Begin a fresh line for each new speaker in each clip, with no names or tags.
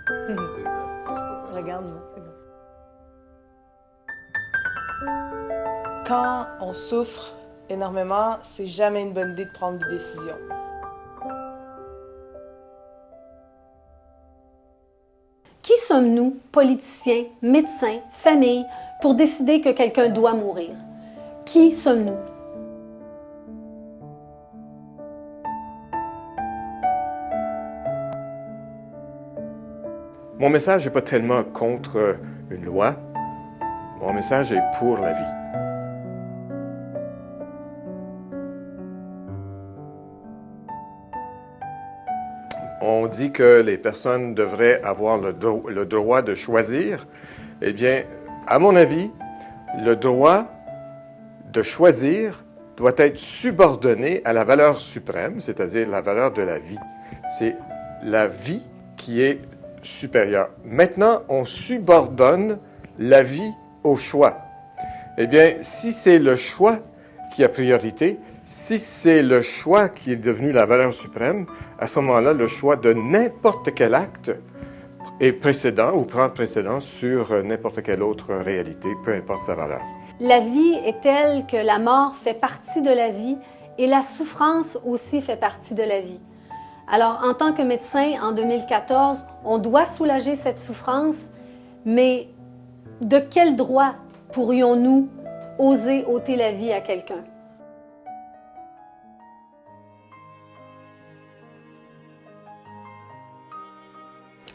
C'est ça.
Regarde-moi, c'est bon.
Quand on souffre énormément, c'est jamais une bonne idée de prendre des décisions.
Qui sommes-nous, politiciens, médecins, familles, pour décider que quelqu'un doit mourir? Qui sommes-nous?
Mon message n'est pas tellement contre une loi. Mon message est pour la vie. On dit que les personnes devraient avoir le droit de choisir. Eh bien, à mon avis, le droit de choisir doit être subordonné à la valeur suprême, c'est-à-dire la valeur de la vie. C'est la vie qui est supérieure. Maintenant, on subordonne la vie au choix. Eh bien, si c'est le choix qui a priorité, si c'est le choix qui est devenu la valeur suprême, à ce moment-là, le choix de n'importe quel acte est précédent ou prend précédence sur n'importe quelle autre réalité, peu importe sa valeur.
La vie est telle que la mort fait partie de la vie et la souffrance aussi fait partie de la vie. Alors, en tant que médecin, en 2014, on doit soulager cette souffrance, mais de quel droit pourrions-nous oser ôter la vie à quelqu'un?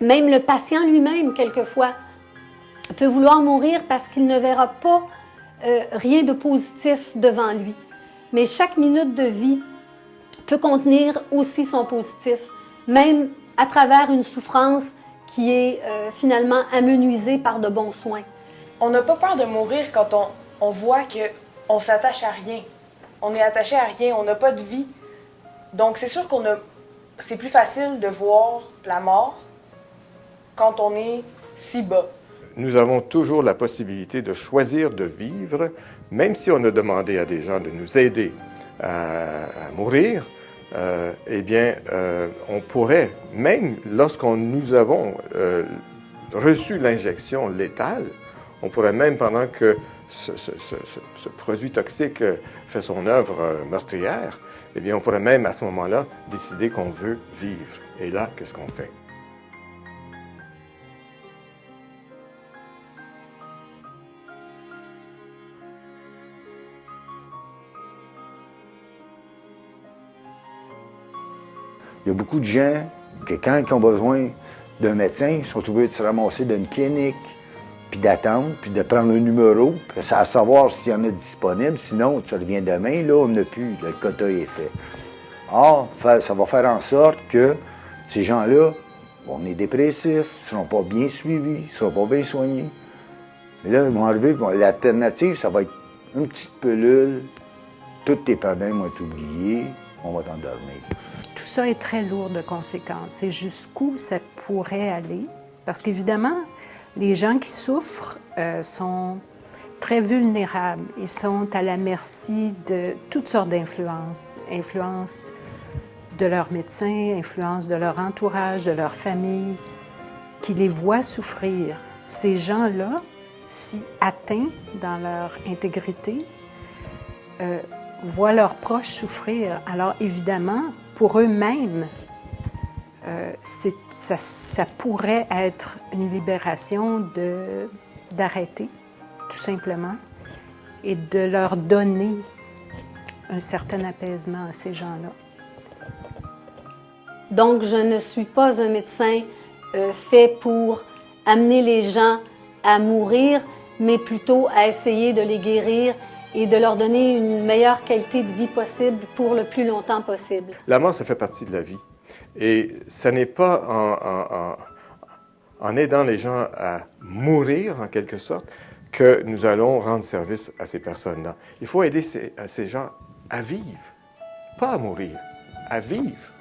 Même le patient lui-même, quelquefois, peut vouloir mourir parce qu'il ne verra pas rien de positif devant lui. Mais chaque minute de vie peut contenir aussi son positif, même à travers une souffrance qui est finalement amenuisée par de bons soins.
On n'a pas peur de mourir quand on voit qu'on s'attache à rien. On est attaché à rien, on n'a pas de vie. Donc c'est sûr c'est plus facile de voir la mort quand on est si bas.
Nous avons toujours la possibilité de choisir de vivre, même si on a demandé à des gens de nous aider à mourir, eh bien, on pourrait, même lorsqu'on nous avons reçu l'injection létale, on pourrait même, pendant que ce produit toxique fait son œuvre meurtrière, eh bien, on pourrait même à ce moment-là décider qu'on veut vivre. Et là, qu'est-ce qu'on fait?
Il y a beaucoup de gens que quand ils ont besoin d'un médecin, ils sont obligés de se ramasser dans une clinique, puis d'attendre, puis de prendre un numéro, puis à savoir s'il y en a disponible. Sinon, tu reviens demain, là, on n'a plus, le quota est fait. Or, ça va faire en sorte que ces gens-là, on est dépressifs, ils ne seront pas bien suivis, ils ne seront pas bien soignés. Mais là, ils vont arriver, l'alternative, ça va être une petite pilule, tous tes problèmes vont être oubliés, on va t'endormir.
Tout ça est très lourd de conséquences. Et jusqu'où ça pourrait aller? Parce qu'évidemment, les gens qui souffrent sont très vulnérables. Ils sont à la merci de toutes sortes d'influences. Influence de leurs médecins, influence de leur entourage, de leur famille, qui les voient souffrir. Ces gens-là, si atteints dans leur intégrité, voient leurs proches souffrir. Alors évidemment, pour eux-mêmes, ça pourrait être une libération d'arrêter, tout simplement, et de leur donner un certain apaisement à ces gens-là.
Donc, je ne suis pas un médecin fait pour amener les gens à mourir, mais plutôt à essayer de les guérir et de leur donner une meilleure qualité de vie possible pour le plus longtemps possible.
La mort, ça fait partie de la vie. Et ce n'est pas en aidant les gens à mourir, en quelque sorte, que nous allons rendre service à ces personnes-là. Il faut aider ces gens à vivre, pas à mourir, à vivre.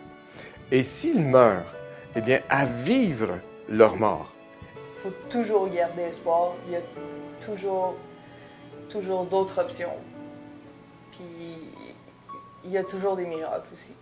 Et s'ils meurent, eh bien, à vivre leur mort.
Il faut toujours garder espoir. Il y a toujours d'autres options. Puis il y a toujours des miracles aussi.